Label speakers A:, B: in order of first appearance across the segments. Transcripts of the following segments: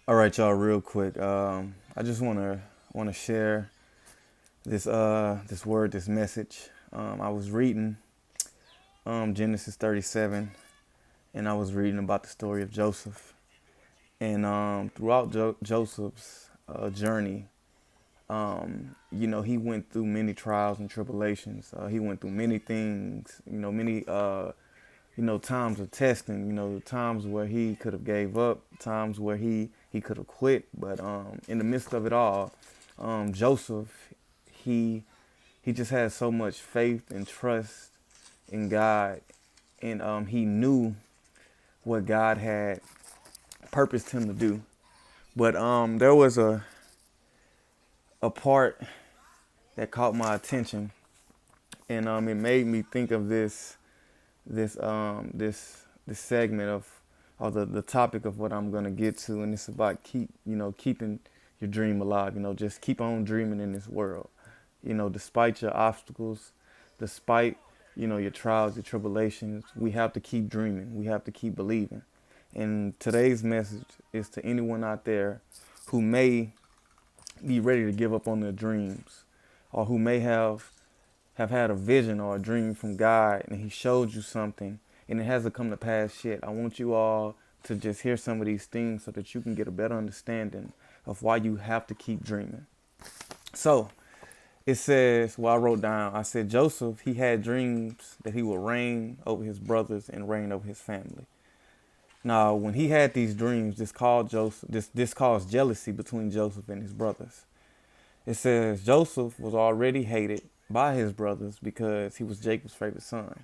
A: All right, y'all, real quick. I just wanna share this word, this message. I was reading Genesis 37, and I was reading about the story of Joseph. And throughout Joseph's journey, he went through many trials and tribulations. He went through many things. Many times of testing. Times where he could have gave up, times where he could have quit. But in the midst of it all, Joseph, he he just had so much faith and trust in God, and he knew what God had purposed him to do. But there was a part that caught my attention, and it made me think of this segment of, or the topic of what I'm gonna get to, and it's about keeping your dream alive. Just keep on dreaming in this world. Despite your obstacles, despite your trials, your tribulations, we have to keep dreaming. We have to keep believing. And today's message is to anyone out there who may be ready to give up on their dreams, or who may have had a vision or a dream from God, and He showed you something and it hasn't come to pass yet. I want you all to just hear some of these things so that you can get a better understanding of why you have to keep dreaming. So it says, well, I wrote down, I said, Joseph, he had dreams that he would reign over his brothers and reign over his family. Now, when he had these dreams, this caused jealousy between Joseph and his brothers. It says Joseph was already hated by his brothers because he was Jacob's favorite son.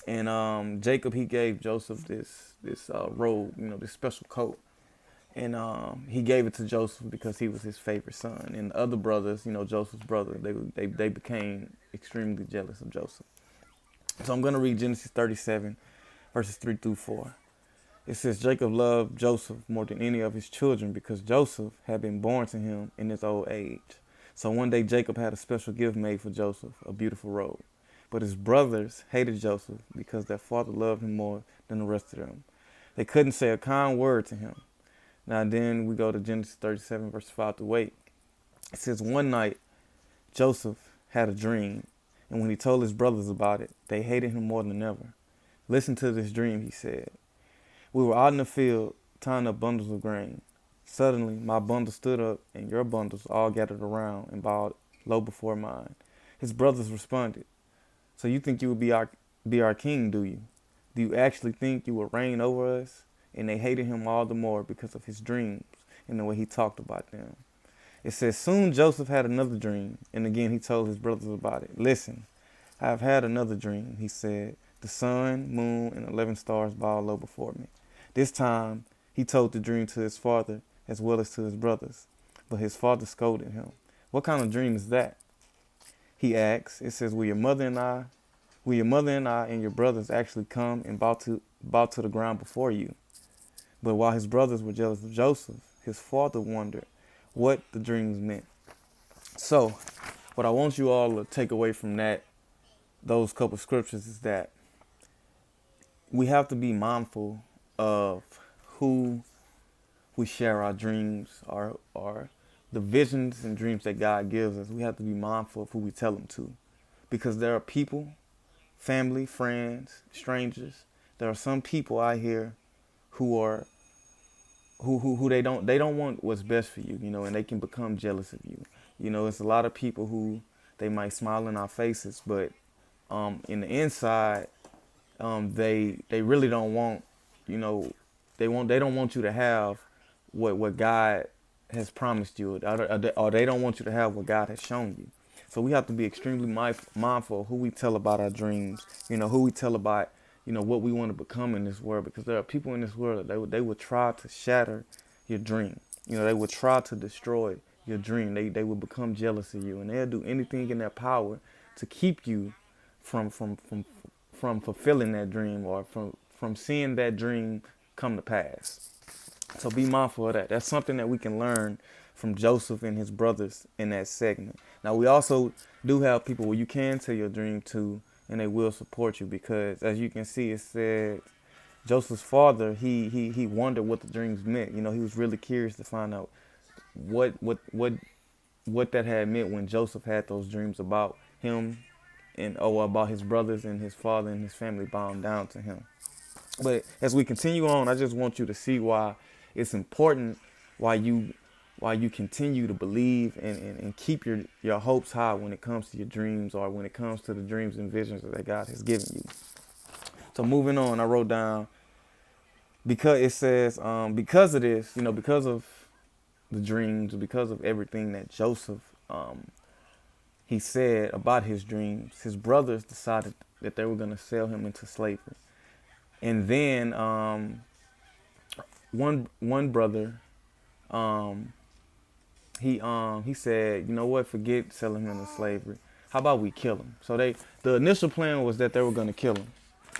A: And Jacob, he gave Joseph this robe, this special coat, and he gave it to Joseph because he was his favorite son. And the other brothers, Joseph's brother, they became extremely jealous of Joseph. So I'm gonna read Genesis 37, verses 3 through 4. It says Jacob loved Joseph more than any of his children because Joseph had been born to him in his old age. So one day Jacob had a special gift made for Joseph, a beautiful robe. But his brothers hated Joseph because their father loved him more than the rest of them. They couldn't say a kind word to him. Now then we go to Genesis 37, verse 5 through 8. It says, one night Joseph had a dream, and when he told his brothers about it, they hated him more than ever. Listen to this dream, he said. We were out in the field tying up bundles of grain. Suddenly, my bundle stood up, and your bundles all gathered around and bowed low before mine. His brothers responded, so you think you will be our king, do you? Do you actually think you will reign over us? And they hated him all the more because of his dreams and the way he talked about them. It says, soon Joseph had another dream, and again he told his brothers about it. Listen, I have had another dream, he said. The sun, moon, and 11 stars bow low before me. This time, he told the dream to his father as well as to his brothers. But his father scolded him. What kind of dream is that? He asked. It says, will your mother and I and your brothers actually come and bow to the ground before you? But while his brothers were jealous of Joseph, his father wondered what the dreams meant. So, what I want you all to take away from those couple scriptures is that we have to be mindful of who we share our dreams, our the visions and dreams that God gives us. We have to be mindful of who we tell them to, because there are people, family, friends, strangers. There are some people out here who are who they don't want what's best for you, and they can become jealous of you. It's a lot of people who they might smile in our faces, but in the inside, they really don't want, you know, they don't want you to have what God has promised you, or they don't want you to have what God has shown you. So we have to be extremely mindful of who we tell about our dreams, who we tell about, what we want to become in this world, because there are people in this world that they would try to shatter your dream. They would try to destroy your dream. They would become jealous of you, and they'll do anything in their power to keep you from fulfilling that dream, or from seeing that dream come to pass. So be mindful of that. That's something that we can learn from Joseph and his brothers in that segment. Now, we also do have people where you can tell your dream to, and they will support you, because as you can see, it said Joseph's father, he wondered what the dreams meant. You know, he was really curious to find out what what what what that had meant when Joseph had those dreams about him and about his brothers and his father and his family bowing down to him. But as we continue on, I just want you to see why it's important, why you continue to believe and keep your hopes high when it comes to your dreams or when it comes to the dreams and visions that God has given you. So moving on, I wrote down because it says because of this, because of the dreams, because of everything that Joseph he said about his dreams, his brothers decided that they were going to sell him into slavery. And then one brother, um, he said, you know what, forget selling him into slavery. How about we kill him? So the initial plan was that they were going to kill him,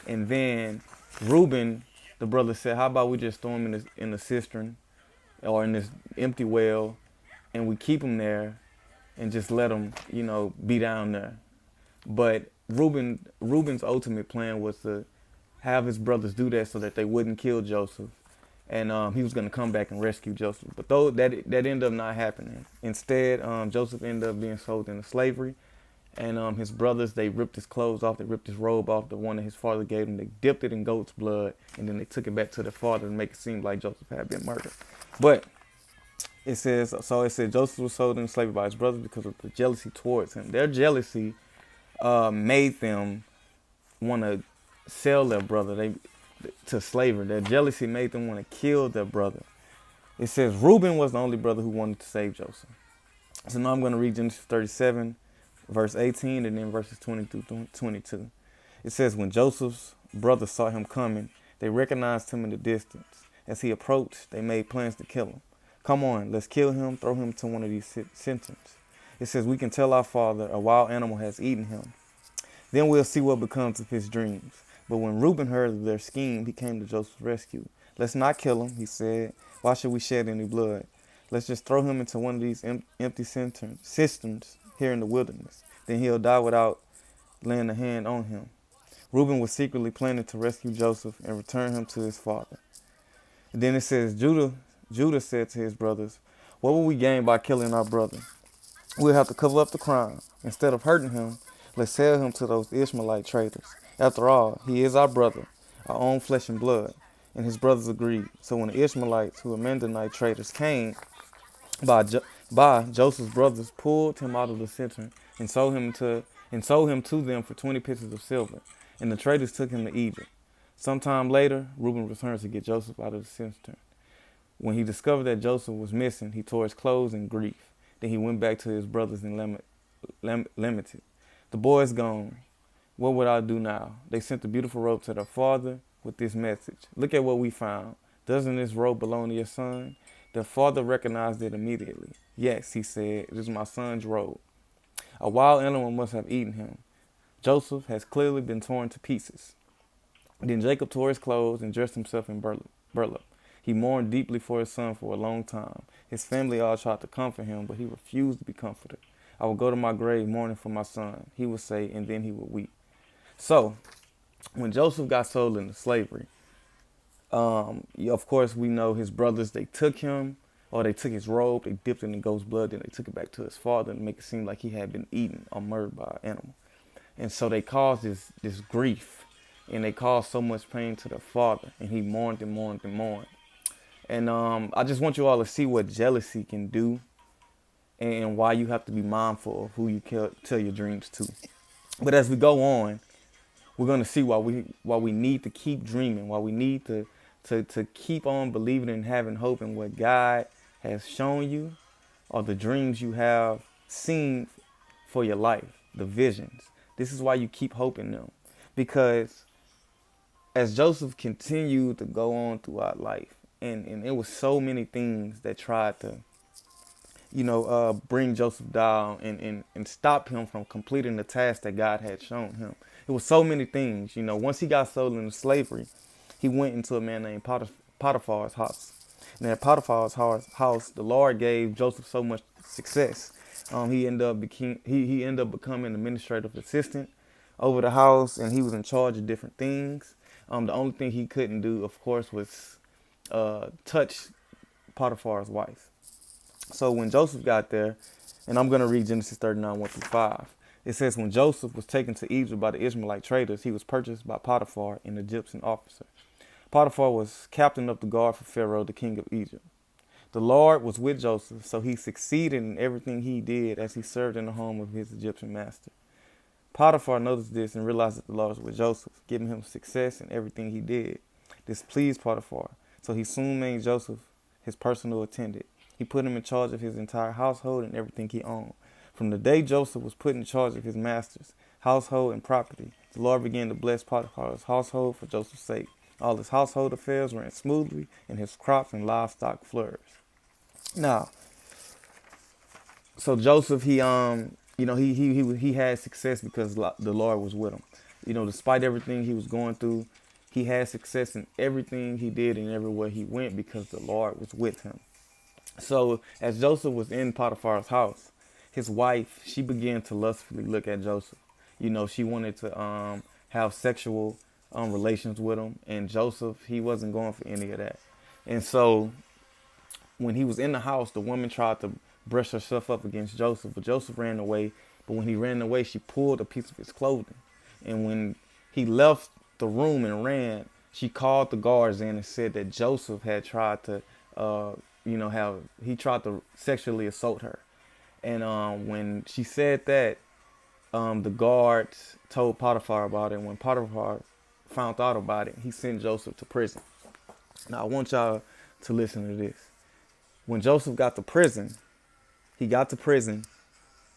A: and then Reuben, the brother, said, how about we just throw him in the cistern or in this empty well, and we keep him there and just let him, be down there. But Reuben's ultimate plan was to have his brothers do that so that they wouldn't kill Joseph, and he was going to come back and rescue Joseph. But though that ended up not happening. Instead, Joseph ended up being sold into slavery, and his brothers, they ripped his clothes off, they ripped his robe off, the one that his father gave him. They dipped it in goat's blood, and then they took it back to their father to make it seem like Joseph had been murdered. But it said Joseph was sold into slavery by his brothers because of the jealousy towards him. Their jealousy made them want to sell their brother to slavery. Their jealousy made them want to kill their brother. It says Reuben was the only brother who wanted to save Joseph. So now I'm going to read Genesis 37, verse 18, and then verses 20 through 22. It says, when Joseph's brothers saw him coming, they recognized him in the distance. As he approached, they made plans to kill him. Come on, let's kill him, throw him to one of these sentences. It says, we can tell our father a wild animal has eaten him. Then we'll see what becomes of his dreams. But when Reuben heard of their scheme, he came to Joseph's rescue. Let's not kill him, he said. Why should we shed any blood? Let's just throw him into one of these empty cisterns here in the wilderness. Then he'll die without laying a hand on him. Reuben was secretly planning to rescue Joseph and return him to his father. And then it says, Judah said to his brothers, what will we gain by killing our brother? We'll have to cover up the crime. Instead of hurting him, let's sell him to those Ishmaelite traders. After all, he is our brother, our own flesh and blood. And his brothers agreed. So when the Ishmaelites, who were Midianite traders, came by, Joseph's brothers pulled him out of the cistern and sold him to them for 20 pieces of silver. And the traders took him to Egypt. Sometime later, Reuben returned to get Joseph out of the cistern. When he discovered that Joseph was missing, he tore his clothes in grief. Then he went back to his brothers and lamented. The boy is gone. What would I do now? They sent the beautiful robe to their father with this message. Look at what we found. Doesn't this robe belong to your son? Their father recognized it immediately. Yes, he said, it is my son's robe. A wild animal must have eaten him. Joseph has clearly been torn to pieces. Then Jacob tore his clothes and dressed himself in burlap. He mourned deeply for his son for a long time. His family all tried to comfort him, but he refused to be comforted. I will go to my grave mourning for my son, he would say, and then he would weep. So, when Joseph got sold into slavery, of course, we know his brothers, they took him, or they took his robe, they dipped it in goat's blood, then they took it back to his father and make it seem like he had been eaten or murdered by an animal. And so they caused this grief, and they caused so much pain to their father, and he mourned and mourned and mourned. And I just want you all to see what jealousy can do and why you have to be mindful of who you tell your dreams to. But as we go on, we're going to see why we need to keep dreaming, why we need to keep on believing and having hope in what God has shown you or the dreams you have seen for your life, the visions. This is why you keep hoping them. Because as Joseph continued to go on throughout life, and it was so many things that tried to, bring Joseph down and stop him from completing the task that God had shown him. It was so many things. Once he got sold into slavery, he went into a man named Potiphar's house. And at Potiphar's house, the Lord gave Joseph so much success. He ended up becoming administrative assistant over the house, and he was in charge of different things. The only thing he couldn't do, of course, was touch Potiphar's wife. So when Joseph got there, and I'm going to read Genesis 39, 1 through 5. It says, when Joseph was taken to Egypt by the Ishmaelite traders, he was purchased by Potiphar, an Egyptian officer. Potiphar was captain of the guard for Pharaoh, the king of Egypt. The Lord was with Joseph, so he succeeded in everything he did as he served in the home of his Egyptian master. Potiphar noticed this and realized that the Lord was with Joseph, giving him success in everything he did. This pleased Potiphar, so he soon made Joseph his personal attendant. He put him in charge of his entire household and everything he owned. From the day Joseph was put in charge of his master's household and property, the Lord began to bless Potiphar's household for Joseph's sake. All his household affairs ran smoothly, and his crops and livestock flourished. Now, so Joseph, he had success because the Lord was with him. Despite everything he was going through, he had success in everything he did and everywhere he went because the Lord was with him. So as Joseph was in Potiphar's house, his wife, she began to lustfully look at Joseph. She wanted to have sexual relations with him, and Joseph, he wasn't going for any of that. And so when he was in the house, the woman tried to brush herself up against Joseph, but Joseph ran away. But when he ran away, she pulled a piece of his clothing. And when he left the room and ran, she called the guards in and said that Joseph had tried to, he tried to sexually assault her. And when she said that, the guards told Potiphar about it. And when Potiphar found out about it, he sent Joseph to prison. Now, I want y'all to listen to this. When Joseph got to prison,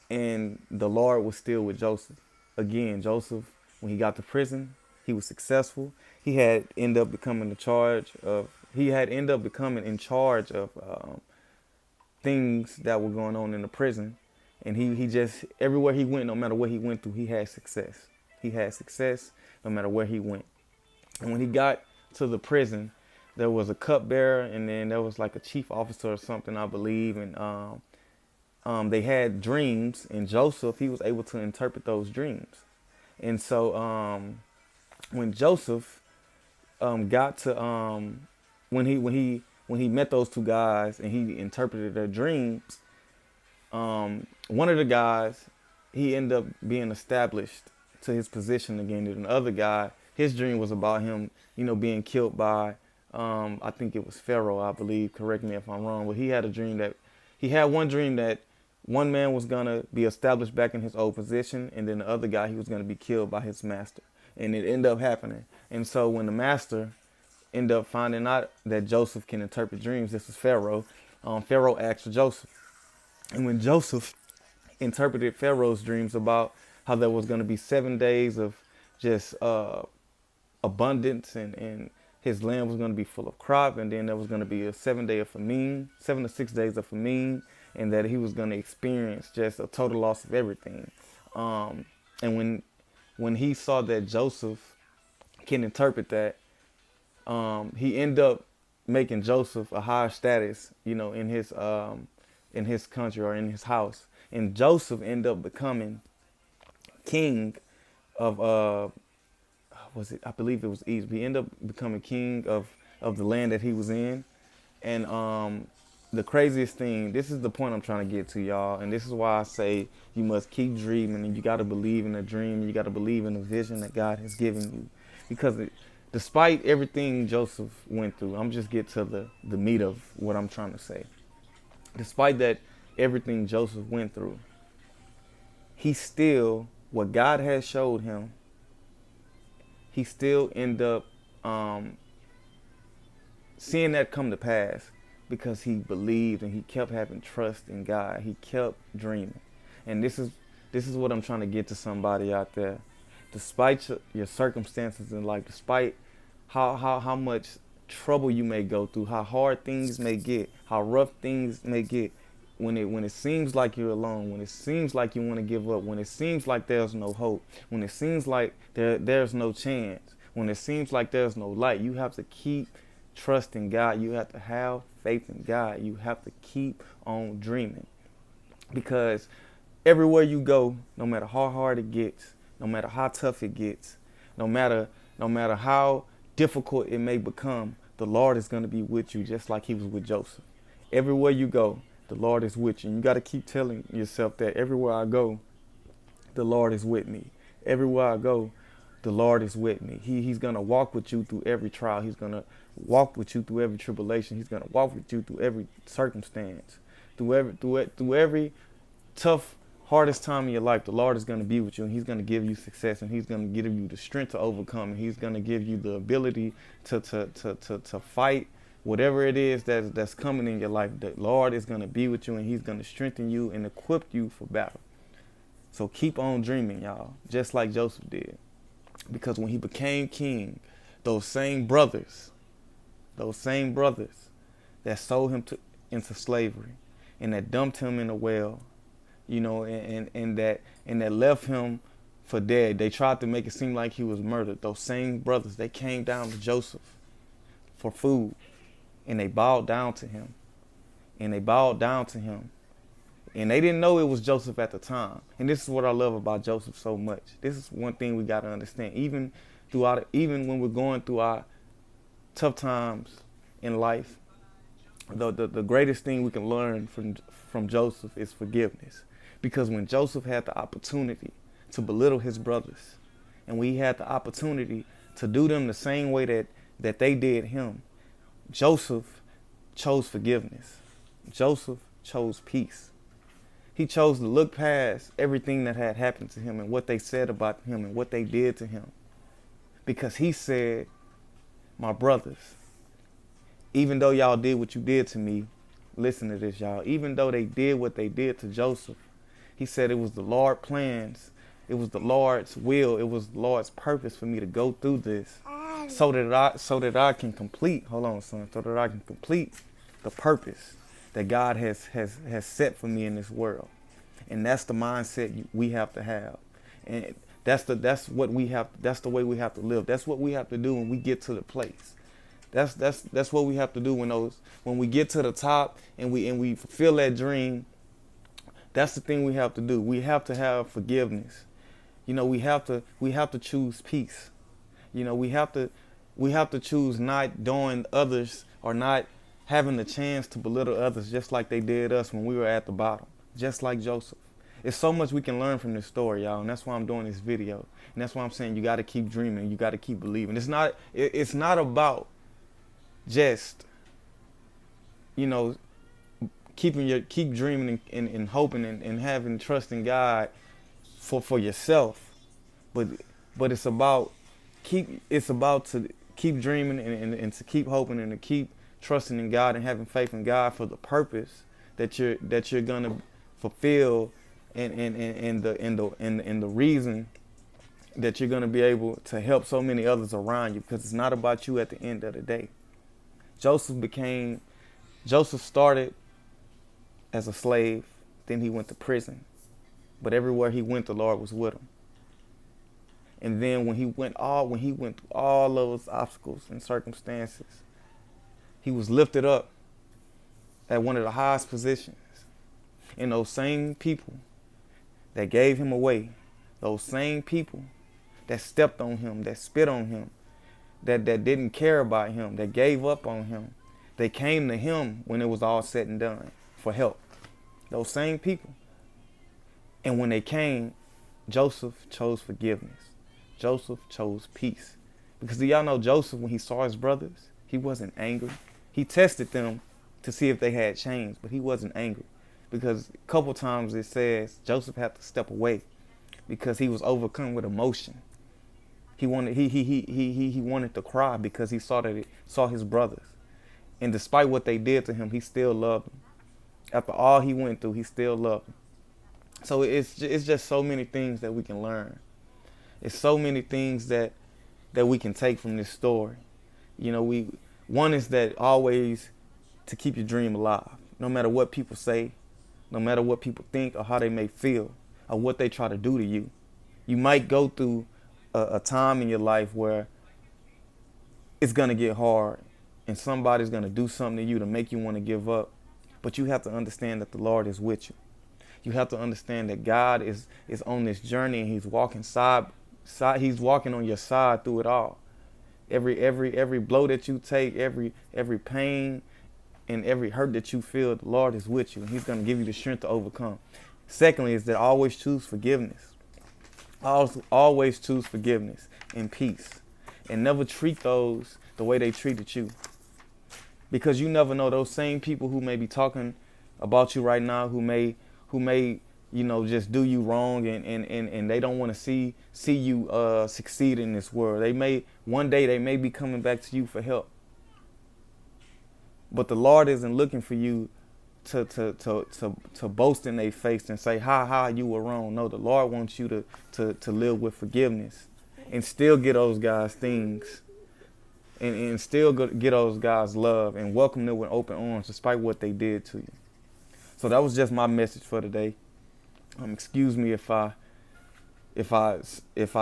A: and the Lord was still with Joseph. Again, Joseph, when he got to prison, he was successful. He had ended up becoming in charge of things that were going on in the prison. And he just, everywhere he went, no matter what he went through, he had success. He had success no matter where he went. And when he got to the prison, there was a cupbearer, and then there was like a chief officer or something, I believe. And they had dreams, and Joseph, he was able to interpret those dreams. And so when Joseph got to when he met those two guys and he interpreted their dreams, one of the guys, he ended up being established to his position again. And the other guy, his dream was about him, being killed by, I think it was Pharaoh, I believe. Correct me if I'm wrong. But he had one dream that one man was going to be established back in his old position, and then the other guy, he was going to be killed by his master. And it ended up happening. And so when the master ended up finding out that Joseph can interpret dreams, this was Pharaoh, Pharaoh asked for Joseph. And when Joseph interpreted Pharaoh's dreams about how there was going to be 7 days of just abundance, and his land was going to be full of crop, and then there was going to be a 7 to 6 days of famine, and that he was going to experience just a total loss of everything. And when he saw that Joseph can interpret that, he ended up making Joseph a higher status, in his country or in his house. And Joseph ended up becoming king of I believe it was Egypt. He ended up becoming king of the land that he was in. And the craziest thing, this is the point I'm trying to get to, y'all, and this is why I say you must keep dreaming, and you got to believe in a dream, and you got to believe in the vision that God has given you. Because despite everything Joseph went through, I'm just get to the meat of what I'm trying to say. Despite that, everything Joseph went through, he still, what God has showed him, he still ended up seeing that come to pass because he believed and he kept having trust in God. He kept dreaming. And this is what I'm trying to get to somebody out there. Despite your circumstances in life, despite how much trouble you may go through, how hard things may get, how rough things may get, when it seems like you're alone, when it seems like you want to give up, when it seems like there's no hope, when it seems like there's no chance, when it seems like there's no light, you have to keep trusting God. You have to have faith in God. You have to keep on dreaming, because everywhere you go, no matter how hard it gets, no matter how tough it gets, no matter how difficult it may become, the Lord is going to be with you just like he was with Joseph. Everywhere you go, the Lord is with you. And you got to keep telling yourself that everywhere I go, the Lord is with me. Everywhere I go, the Lord is with me. He's going to walk with you through every trial. He's going to walk with you through every tribulation. He's going to walk with you through every circumstance, through every tough, hardest time in your life. The Lord is going to be with you, and he's going to give you success, and he's going to give you the strength to overcome, and he's going to give you the ability to fight whatever it is that's coming in your life. The Lord is going to be with you, and he's going to strengthen you and equip you for battle. So keep on dreaming, y'all, just like Joseph did. Because when he became king, those same brothers that sold him into slavery and that dumped him in a well, you know, and that left him for dead. They tried to make it seem like he was murdered. Those same brothers, they came down to Joseph for food, and they bowed down to him. And they didn't know it was Joseph at the time. And this is what I love about Joseph so much. This is one thing we got to understand. Even when we're going through our tough times in life, the greatest thing we can learn from Joseph is forgiveness. Because when Joseph had the opportunity to belittle his brothers, and we had the opportunity to do them the same way that they did him, Joseph chose forgiveness. Joseph chose peace. He chose to look past everything that had happened to him and what they said about him and what they did to him. Because he said, my brothers, even though y'all did what you did to me, listen to this, y'all. Even though they did what they did to Joseph, he said it was the Lord's plans. It was the Lord's will. It was the Lord's purpose for me to go through this so that I can complete, hold on, son, so that I can complete the purpose that God has set for me in this world. And that's the mindset we have to have. And that's the way we have to live. That's what we have to do when we get to the place. That's what we have to do when we get to the top and we fulfill that dream. That's the thing we have to do. We have to have forgiveness. You know, we have to choose peace. You know, we have to choose not doing others or not having the chance to belittle others just like they did us when we were at the bottom, just like Joseph. It's so much we can learn from this story, y'all, and that's why I'm doing this video. And that's why I'm saying you got to keep dreaming, you got to keep believing. It's not about just, you know, keep dreaming and hoping and having trust in God for yourself, but it's about to keep dreaming and to keep hoping and to keep trusting in God and having faith in God for the purpose that you're gonna fulfill and the reason that you're gonna be able to help so many others around you, because it's not about you at the end of the day. Joseph started as a slave, then he went to prison, but everywhere he went, the Lord was with him. And then when he went through all those obstacles and circumstances, he was lifted up at one of the highest positions. And those same people that gave him away, those same people that stepped on him, that spit on him, that didn't care about him, that gave up on him, they came to him when it was all said and done for help. Those same people. And when they came, Joseph chose forgiveness. Joseph chose peace. Because do y'all know Joseph, when he saw his brothers, he wasn't angry. He tested them to see if they had changed, but he wasn't angry. Because a couple times it says Joseph had to step away because he was overcome with emotion. He wanted to cry because he saw his brothers. And despite what they did to him, he still loved them. After all he went through, he still loved them. So it's just so many things that we can learn. It's so many things that we can take from this story. You know, one is that always to keep your dream alive, no matter what people say, no matter what people think or how they may feel or what they try to do to you. You might go through a time in your life where it's going to get hard and somebody's going to do something to you to make you want to give up. But you have to understand that the Lord is with you. You have to understand that God is on this journey and he's walking on your side through it all. Every blow that you take, every pain and every hurt that you feel, the Lord is with you, and He's going to give you the strength to overcome. Secondly, is that always choose forgiveness. Always choose forgiveness and peace, and never treat those the way they treated you, because you never know, those same people who may be talking about you right now, who may just do you wrong, and they don't want to see you succeed in this world. They may one day they may be coming back to you for help, but the Lord isn't looking for you to boast in their face and say, ha, you were wrong. No, the Lord wants you to live with forgiveness and still get those guys things, and still get those guys love and welcome them with open arms despite what they did to you. So that was just my message for today. Excuse me if I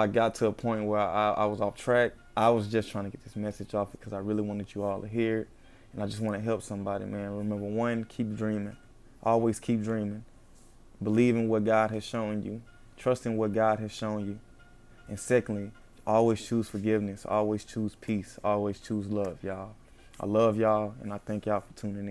A: got to a point where I was off track. I was just trying to get this message off because I really wanted you all to hear it. And I just want to help somebody, man. Remember, one, keep dreaming. Always keep dreaming. Believe in what God has shown you. Trust in what God has shown you. And secondly, always choose forgiveness. Always choose peace. Always choose love, y'all. I love y'all, and I thank y'all for tuning in.